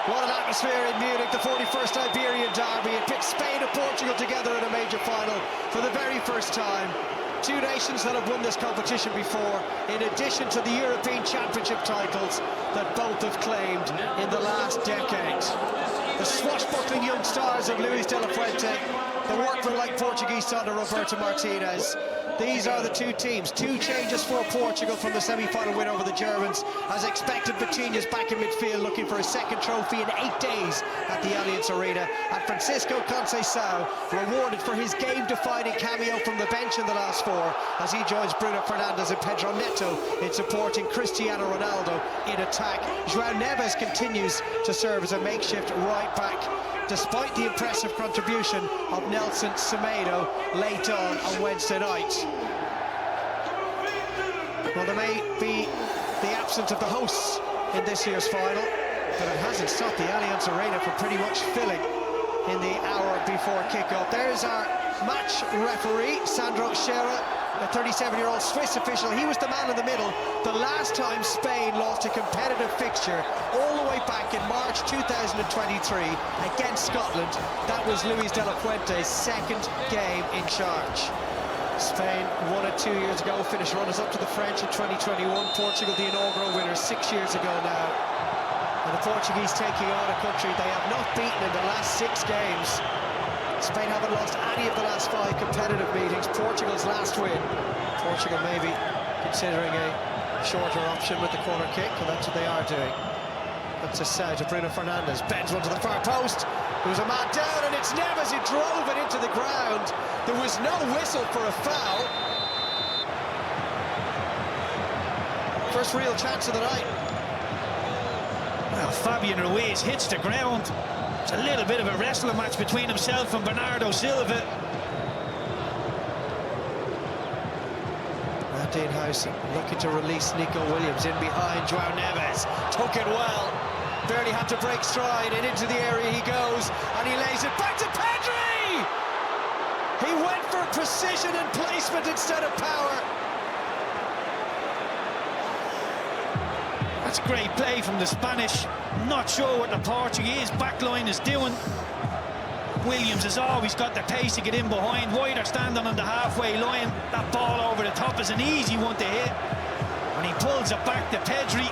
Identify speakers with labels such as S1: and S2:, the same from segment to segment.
S1: What an atmosphere in Munich, the 41st Iberian derby. It pits Spain and Portugal together in a major final for the very first time. Two nations that have won this competition before, in addition to the European Championship titles that both have claimed in the last decade. The swashbuckling young stars of Luis de la Fuente, the workman-like Portuguese son of Roberto Martinez. These are the two teams. Two changes for Portugal from the semi-final win over the Germans. As expected, Vitinha's back in midfield looking for his second trophy in 8 days at the Allianz Arena. And Francisco Conceição rewarded for his game-defining cameo from the bench in the last 4 as he joins Bruno Fernandes and Pedro Neto in supporting Cristiano Ronaldo in attack. João Neves continues to serve as a makeshift right back, despite the impressive contribution of Nelson Semedo late on Wednesday night. Well, there may be the absence of the hosts in this year's final, but it hasn't stopped the Allianz Arena from pretty much filling in the hour before kick-off. There's our match referee, Sandro Scherer, a 37-year-old Swiss official. He was the man in the middle the last time Spain lost a competitive fixture all the way back in March 2023 against Scotland. That was Luis de la Fuente's second game in charge. Spain won it 2 years ago, finished runners-up to the French in 2021. Portugal, the inaugural winners 6 years ago now. And the Portuguese taking on a country they have not beaten in the last 6 games. Spain haven't lost any of the last 5 competitive meetings. Portugal's last win. Portugal maybe considering a shorter option with the corner kick, and that's what they are doing. That's a set to Bruno Fernandes. Bends one to the far post. There was a man down, and it's Neves who drove it into the ground. There was no whistle for a foul. First real chance of the night.
S2: Well, Fabian Ruiz hits the ground. It's a little bit of a wrestling match between himself and Bernardo Silva.
S1: Dean House looking to release Nico Williams in behind João Neves. Took it well. Barely had to break stride, and into the area he goes, and he lays it back to Pedri! He went for precision and placement instead of power.
S2: That's great play from the Spanish. Not sure what the Portuguese backline is doing. Williams has always got the pace to get in behind. Wider standing on the halfway line. That ball over the top is an easy one to hit. And he pulls it back to Pedri.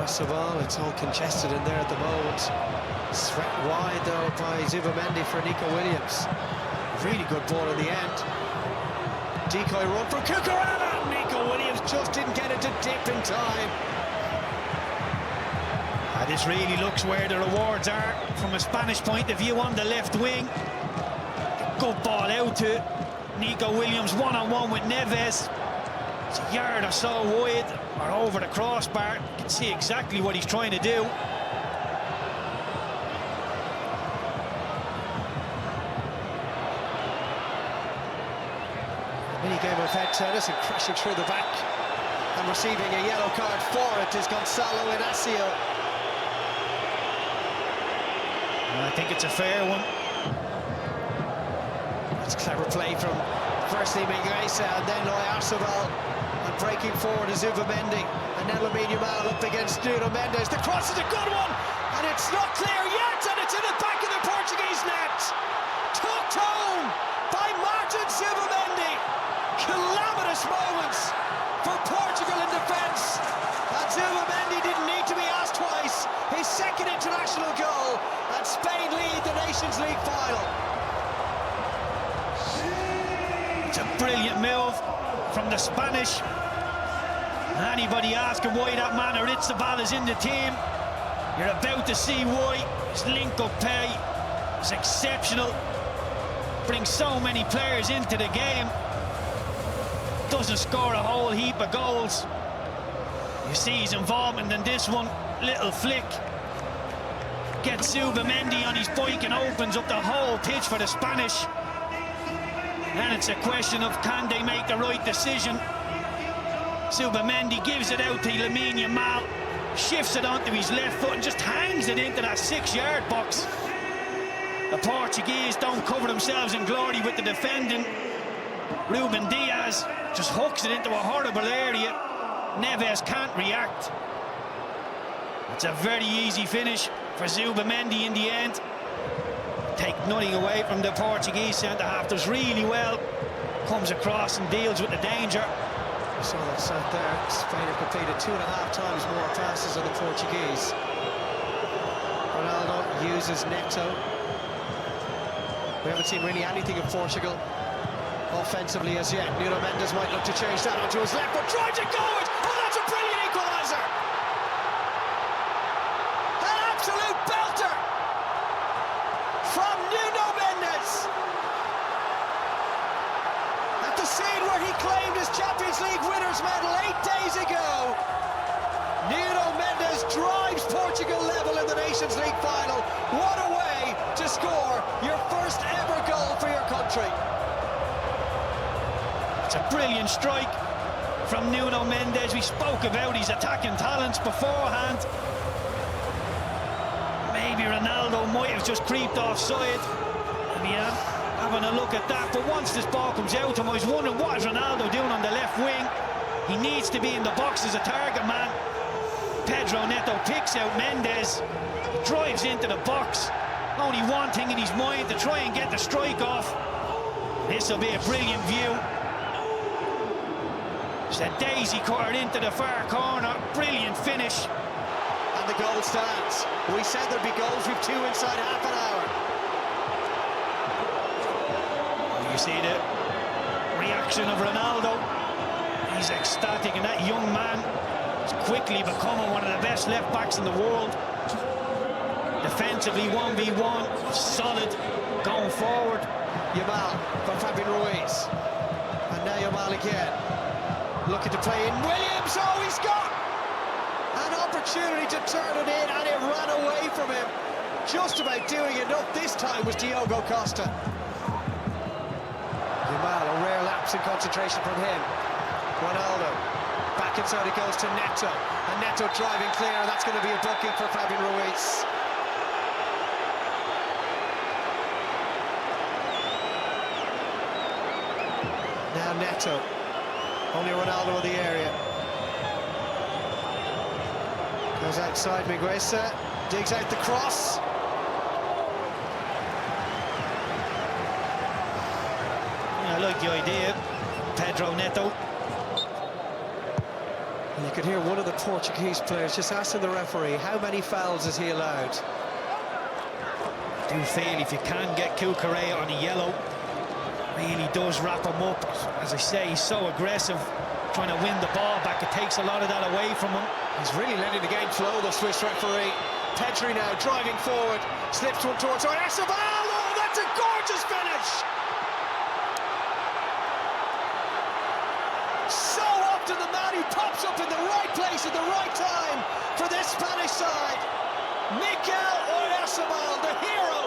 S1: Yamal, it's all congested in there at the moment. Swept wide though by Zubamendi for Nico Williams. Really good ball in the end. Decoy run from Cucurella. Nico Williams just didn't get it to dip in time.
S2: This really looks where the rewards are from a Spanish point of view on the left wing. Good ball out to Nico Williams, one-on-one with Neves. It's a yard or so wide or over the crossbar. You can see exactly what he's trying to do.
S1: Mini-game of head tennis, and crashing through the back and receiving a yellow card for it is Gonzalo Inacio.
S2: I think it's a fair one.
S1: That's clever play from firstly Mingueza and then Oyarzabal, and breaking forward is Zubamendi, and then Yamal up against Nuno Mendes. The cross is a good one, and it's not clear yet, and it's in the back of the Portuguese net. Tucked home by Martin Zubamendi. Calamitous moments for Portugal in defence, and Zubamendi didn't need to be asked twice. His second international goal, and Spain lead the Nations League final.
S2: It's a brilliant move from the Spanish. Anybody asking why that man Oyarzabal is in the team, you're about to see why. His link-up play is exceptional. Brings so many players into the game. Doesn't score a whole heap of goals. You see his involvement in this one. Little flick. Gets Zubamendi on his bike and opens up the whole pitch for the Spanish. And it's a question of, can they make the right decision? Zubamendi gives it out to Yamal, shifts it onto his left foot and just hangs it into that 6-yard box. The Portuguese don't cover themselves in glory with the defending. Ruben Diaz just hooks it into a horrible area. Neves can't react. It's a very easy finish for Zubamendi in the end. Take nothing away from the Portuguese centre-half. Does really well. Comes across and deals with the danger.
S1: So that's out there. Spain have completed 2.5 times more passes than the Portuguese. Ronaldo uses Neto. We haven't seen really anything of Portugal offensively as yet. Nuno Mendes might look to change that onto his left, but tries to go it! Oh, that's a brilliant equaliser! An absolute belter from Nuno Mendes! At the scene where he claimed his Champions League winners' medal 8 days ago, Nuno Mendes drives Portugal level in the Nations League final. What a way to score your first ever goal for your country.
S2: It's a brilliant strike from Nuno Mendes. We spoke about his attacking talents beforehand. Maybe Ronaldo might have just creeped offside. Maybe having a look at that. But once this ball comes out to him, I was wondering, what is Ronaldo doing on the left wing? He needs to be in the box as a target man. Pedro Neto picks out Mendes, drives into the box. Only one thing in his mind, to try and get the strike off. This will be a brilliant view. It's a daisy cutter into the far corner. Brilliant finish.
S1: And the goal stands. We said there'd be goals. We've 2 inside half an hour.
S2: You see the reaction of Ronaldo. He's ecstatic, and that young man is quickly becoming one of the best left backs in the world. Defensively 1v1, solid going forward.
S1: Yamal from Fabian Ruiz. And now Yamal again. Looking to play in. Williams, oh, he's got an opportunity to turn it in, and it ran away from him. Just about doing enough this time was Diogo Costa. Yamal, a rare lapse in concentration from him. Ronaldo, back inside it goes to Neto. And Neto driving clear, and that's going to be a booking for Fabian Ruiz. Now Neto. Only Ronaldo in the area. Goes outside Miguesa, digs out the cross.
S2: Yeah, I like the idea, Pedro Neto.
S1: And you could hear one of the Portuguese players just asking the referee, how many fouls is he allowed?
S2: I do feel if you can get Cucurella on a yellow, really does wrap him up. As I say, he's so aggressive, trying to win the ball back. It takes a lot of that away from him.
S1: He's really letting the game flow, the Swiss referee. Pedri now driving forward, slips one towards Oyarzabal. Oh, that's a gorgeous finish! So often the man who pops up in the right place at the right time for this Spanish side. Mikel Oyarzabal, the hero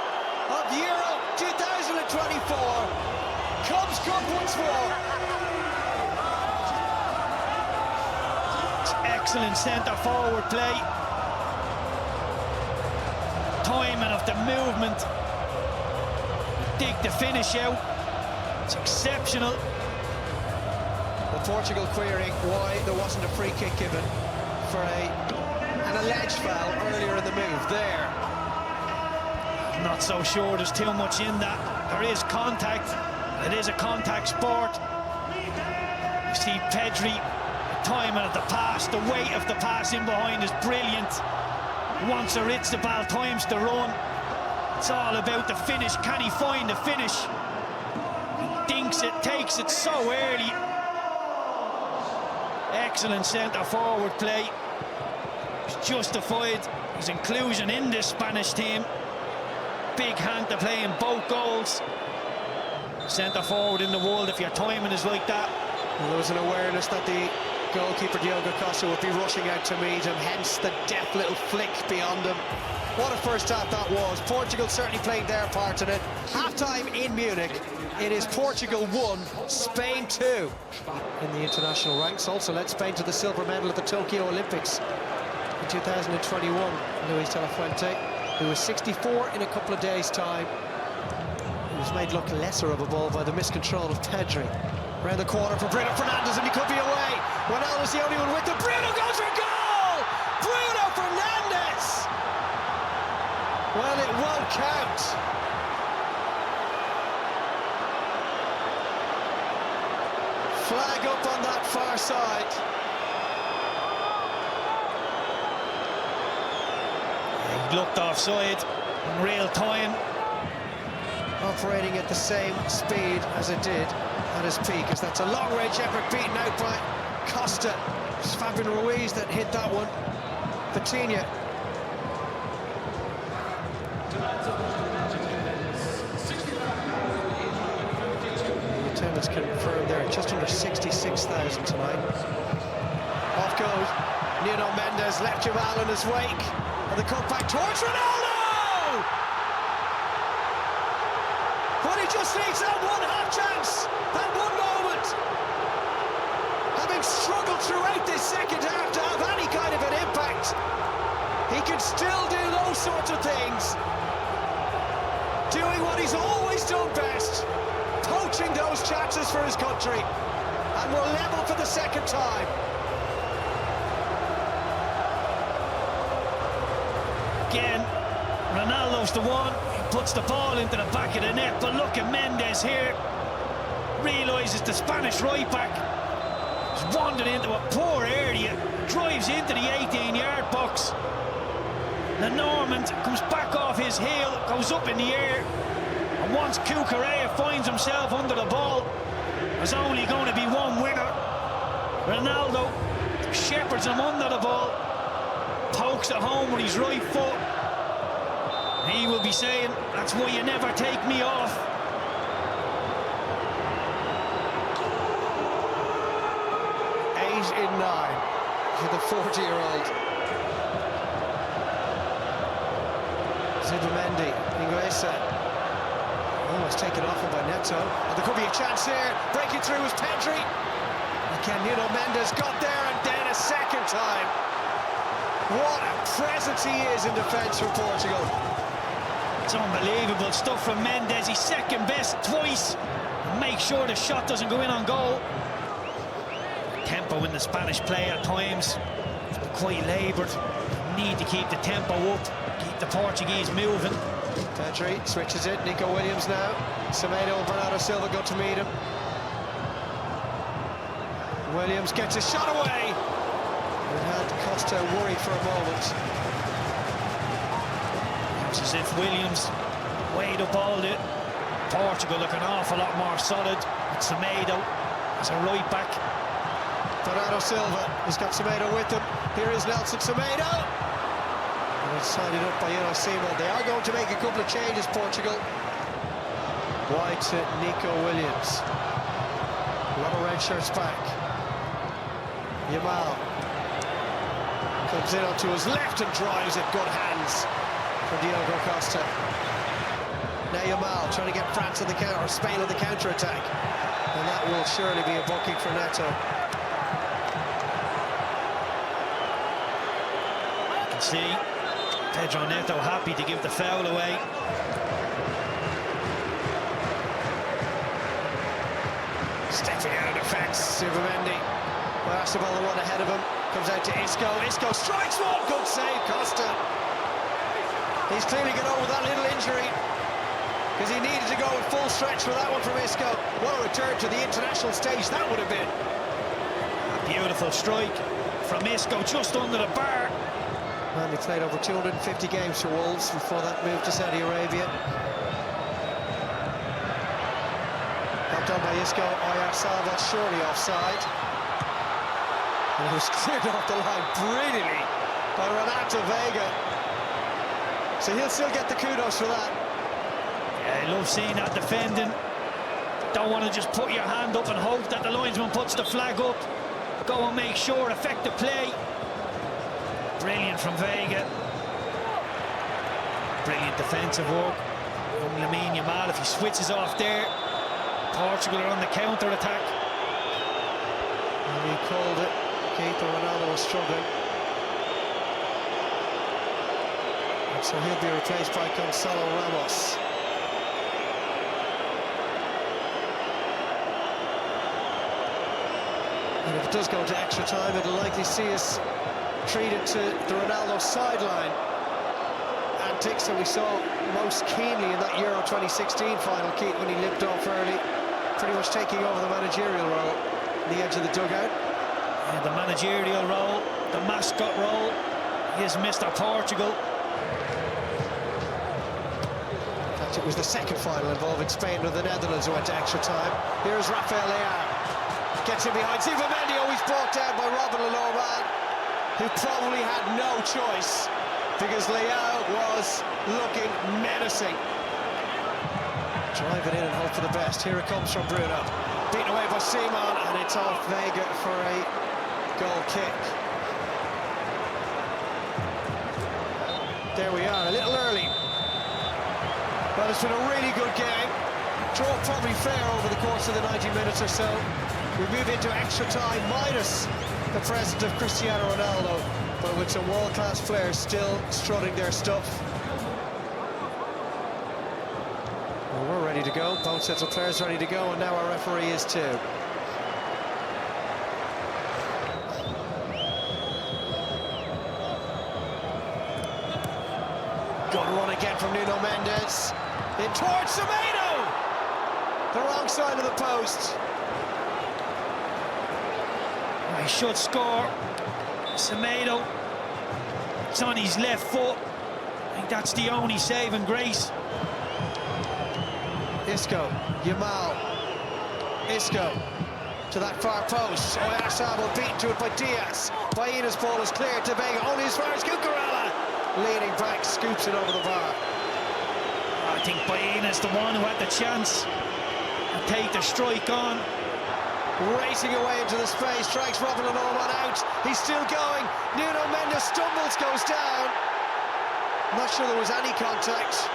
S1: of Euro 2024. Comes good once more.
S2: It's excellent centre-forward play. Timing of the movement. Dig the finish out. It's exceptional.
S1: Well, Portugal querying why there wasn't a free kick given for an alleged foul earlier in the move there.
S2: I'm not so sure there's too much in that. There is contact. It is a contact sport. You see Pedri, the timing of the pass, the weight of the pass in behind is brilliant. Once he hits the ball, times the run. It's all about the finish. Can he find the finish? He dinks it, takes it so early. Excellent centre-forward play. He's justified his inclusion in this Spanish team. Big hand to play in both goals. Centre-forward in the world, if your timing is like that.
S1: Well, there was an awareness that the goalkeeper Diogo Costa would be rushing out to meet him, hence the deft little flick beyond him. What a first half that was. Portugal certainly played their part in it. Half-time in Munich. It is Portugal 1, Spain 2. In the international ranks, also led Spain to the silver medal at the Tokyo Olympics in 2021. Luis de la Fuente, who was 64 in a couple of days' time. was made look lesser of a ball by the miscontrol of Pedri. Around the corner for Bruno Fernandes, and he could be away. Ronaldo's the only one with him. Bruno goes for goal! Bruno Fernandes! Well, it won't count. Flag up on that far side.
S2: He looked offside in real time.
S1: Operating at the same speed as it did at his peak, as that's a long-range effort beaten out by Costa. It's Fabian Ruiz that hit that one. Vitinha. The attendance confirmed there, just under 66,000 tonight. Off goes Nuno Mendes, left Yamal in his wake, and the cut back towards Ronaldo! But he just needs that one half chance, that one moment. Having struggled throughout this second half to have any kind of an impact, he can still do those sorts of things. Doing what he's always done best, poaching those chances for his country. And we're level for the second time.
S2: Again, Ronaldo's the one. Puts the ball into the back of the net, but look at Mendes here. Realises the Spanish right-back has wandered into a poor area, drives into the 18-yard box. The Norman comes back off his heel, goes up in the air, and once Cucurella finds himself under the ball, there's only going to be one winner. Ronaldo shepherds him under the ball, pokes it home with his right foot. He will be saying, that's why you never take me off.
S1: Eight in 9 for the 40-year-old. Zubimendi, Inglesa. Almost taken off by Neto. And there could be a chance here. Breaking through was Pedri. Again, Nuno Mendes got there, and then a second time. What a presence he is in defence for Portugal.
S2: It's unbelievable stuff from Mendes. He's second best twice. Make sure the shot doesn't go in on goal. Tempo in the Spanish play at times. It's been quite laboured. Need to keep the tempo up. Keep the Portuguese moving.
S1: Pedri switches it. Nico Williams now. Semedo and Bernardo Silva go to meet him. Williams gets a shot away. It had Costa worried for a moment.
S2: It's as if Williams weighed up all it. Portugal look an awful lot more solid. With Semedo as a right back.
S1: Bernardo Silva has got Semedo with him. Here is Nelson Semedo. And it's sided up by Simon. They are going to make a couple of changes, Portugal. Wide to Nico Williams. A lot of red shirts back. Yamal comes in onto his left and drives it. Good hands from Diogo Costa. Now Yamal trying to get France on the counter, or Spain on the counter-attack. And that will surely be a booking for Neto.
S2: You can see Pedro Neto happy to give the foul away.
S1: Stepping out of defence, Zubimendi. Well, that's the ball, the one ahead of him. Comes out to Isco. Isco strikes one. Good save, Costa. He's clearly got over that little injury, because he needed to go in full stretch for that one from Isco. What a return to the international stage that would have been.
S2: A beautiful strike from Isco, just under the bar.
S1: And he played over 250 games for Wolves before that move to Saudi Arabia. Knocked on by Isco. Oyarzabal surely offside. And he was cleared off the line brilliantly by Renato Vega. So he'll still get the kudos for that.
S2: Yeah, I love seeing that defending. Don't want to just put your hand up and hope that the linesman puts the flag up. Go and make sure, effective play. Brilliant from Vega. Brilliant defensive work. Young Lamine Yamal, if he switches off there, Portugal are on the counter-attack.
S1: And he called it. Keith Ronaldo was struggling. And so he'll be replaced by Gonzalo Ramos. And if it does go to extra time, it'll likely see us treated to the Ronaldo sideline antics that we saw most keenly in that Euro 2016 final, Keith, when he limped off early, pretty much taking over the managerial role on the edge of the dugout.
S2: Yeah, the managerial role, the mascot role, he is Mr. Portugal.
S1: In fact, it was the second final involving Spain with the Netherlands who went to extra time. Here's Rafael Leao, gets in behind Stephen Mendy, always brought down by Robin Lenormand, who probably had no choice because Leao was looking menacing. Drive it in and hope for the best. Here it comes from Bruno. Beaten away by Simon, and it's off Vega for a goal kick. There we are, a little early. Well, it's been a really good game. Draw probably fair over the course of the 90 minutes or so. We move into extra time minus the presence of Cristiano Ronaldo, but with some world-class players still strutting their stuff. Well, we're ready to go, both sets of players ready to go, and now our referee is too. Good run again from Nuno Mendes, in towards Semedo! The wrong side of the post.
S2: He should score. Semedo, it's on his left foot. I think that's the only saving grace.
S1: Isco, Yamal, Isco to that far post. Oyarzabal beaten to it by Diaz. Baina's ball is cleared to Vega, only as far as Cucurella. Leaning back, scoops it over the bar.
S2: I think Baina's the one who had the chance to take the strike on.
S1: Racing away into the space, strikes Robin Lenormand out. He's still going. Nuno Mendes stumbles, goes down. Not sure there was any contact.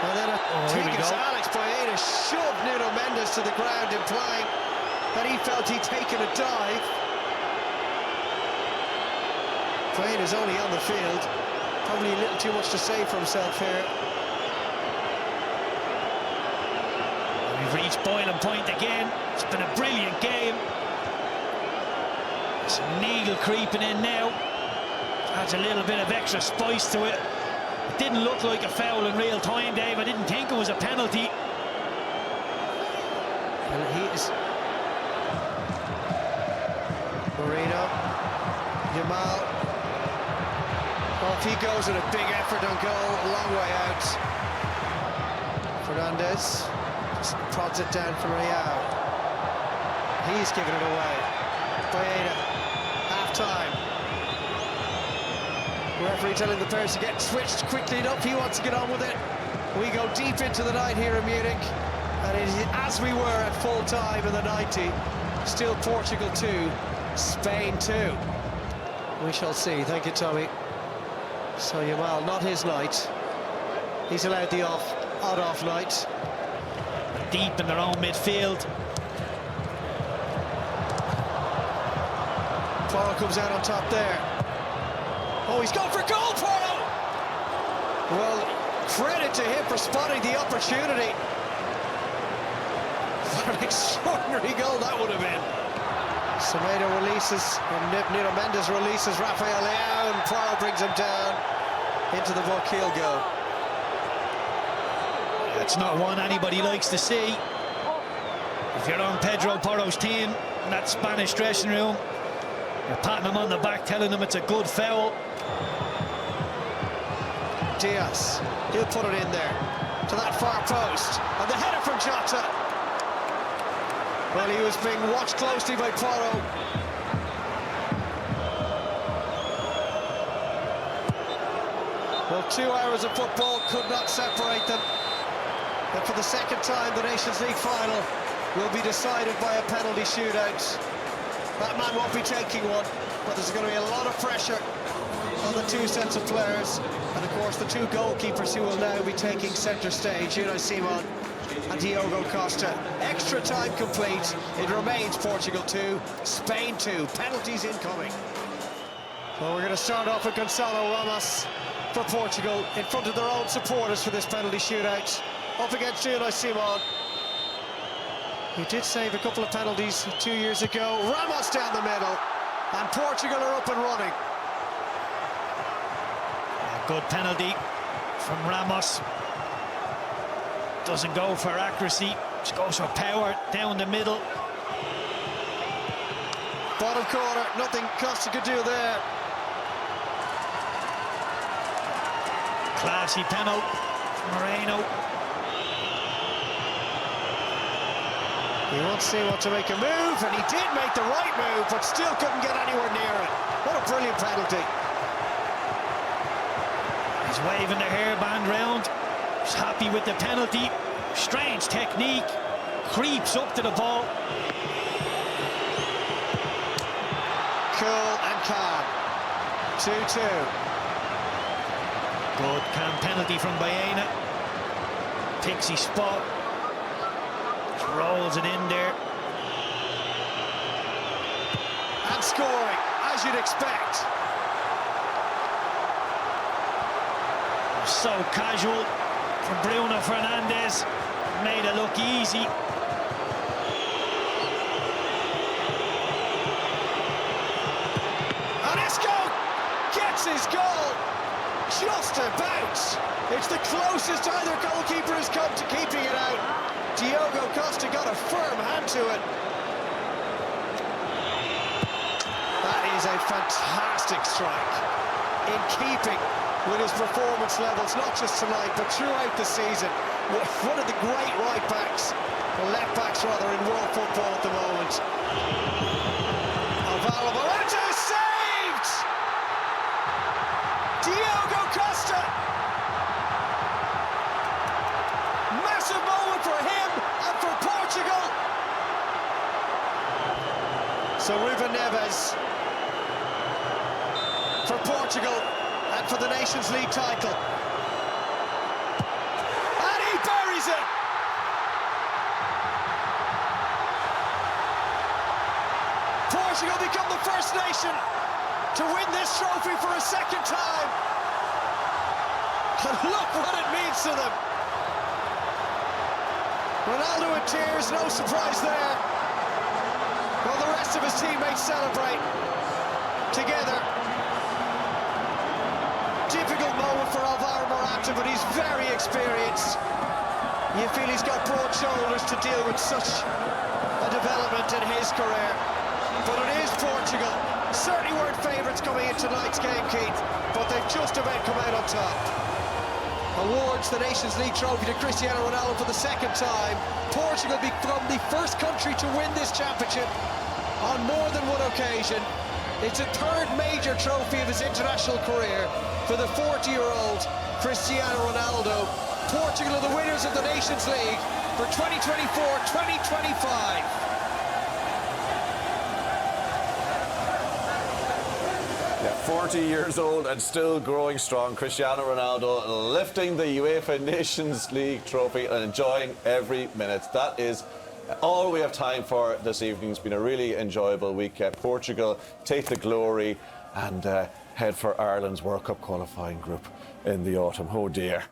S1: And then Alex Baena shoved Nuno Mendes to the ground, implying that he felt he'd taken a dive. Baena's only on the field. Probably a little too much to say for himself here.
S2: We've reached boiling point again. It's been a brilliant game. Some needle creeping in now. Adds a little bit of extra spice to it. It didn't look like a foul in real time, Dave. I didn't think it was a penalty.
S1: And he is... Marino. Yamal. Off he goes in a big effort on goal. A long way out. Fernandez. Prods it down from Real. He's giving it away. Baena, half-time. Referee telling the players to get switched quickly enough. He wants to get on with it. We go deep into the night here in Munich, and it is as we were at full time in the 90. Still Portugal 2, Spain 2. We shall see. Thank you, Tommy. So Yamal, not his night. He's allowed the odd off night.
S2: Deep in their own midfield.
S1: Porro comes out on top there. Oh, he's gone for goal, Porro! Well, credit to him for spotting the opportunity. What an extraordinary goal that would have been. Semedo releases, and Nuno Mendes releases Rafael Leao, and Porro brings him down into the book. He'll go.
S2: That's not one anybody likes to see. If you're on Pedro Porro's team in that Spanish dressing room, you're patting him on the back, telling him it's a good foul.
S1: Diaz, he'll put it in there to that far post, and the header from Jota. Well, he was being watched closely by Porro. Well, 2 hours of football could not separate them. And for the second time, the Nations League final will be decided by a penalty shootout. That man won't be taking one, but there's going to be a lot of pressure on the two sets of players. And of course, the two goalkeepers who will now be taking centre stage, Unai Simon and Diogo Costa. Extra time complete. It remains Portugal 2, Spain 2. Penalties incoming. Well, we're going to start off with Gonçalo Ramos for Portugal in front of their own supporters for this penalty shootout. Up against Unai Simon. He did save a couple of penalties 2 years ago. Ramos down the middle, and Portugal are up and running.
S2: A good penalty from Ramos. Doesn't go for accuracy, just goes for power down the middle.
S1: Bottom corner, nothing Costa could do there.
S2: Classy penalty from Moreno.
S1: He once want to make a move, and he did make the right move, but still couldn't get anywhere near it. What a brilliant penalty.
S2: He's waving the hairband round. He's happy with the penalty. Strange technique. Creeps up to the ball.
S1: Cool and calm. 2-2.
S2: Good calm penalty from Baena. Pixie spot. Just rolls it in there.
S1: And scoring, as you'd expect.
S2: So casual from Bruno Fernandes. Made it look easy.
S1: And Isco gets his goal. Just about. It's the closest either goalkeeper has come to keeping it out. Diogo Costa got a firm hand to it. That is a fantastic strike. In keeping with his performance levels, not just tonight, but throughout the season. One of the great right-backs, or left-backs rather, in world football at the moment. Alvaro Morata saved! Diogo Costa! Massive moment for him and for Portugal! So Ruben Neves for Portugal and for the Nations League title. And he buries it! Portugal become the first nation to win this trophy for a second time. And look what it means to them. Ronaldo in tears, no surprise there. While the rest of his teammates celebrate together. Difficult moment for Alvaro Morata, but he's very experienced. You feel he's got broad shoulders to deal with such a development in his career. But it is Portugal. Certainly weren't favourites coming into tonight's game, Keith, but they've just about come out on top. Awards the Nations League trophy to Cristiano Ronaldo for the second time. Portugal become the first country to win this championship on more than one occasion. It's a third major trophy of his international career for the 40-year-old Cristiano Ronaldo. Portugal are the winners of the Nations League for 2024-2025.
S3: Yeah, 40 years old and still growing strong. Cristiano Ronaldo lifting the UEFA Nations League trophy and enjoying every minute. That is all we have time for this evening. It's been a really enjoyable week. Portugal take the glory and head for Ireland's World Cup qualifying group in the autumn. Oh dear.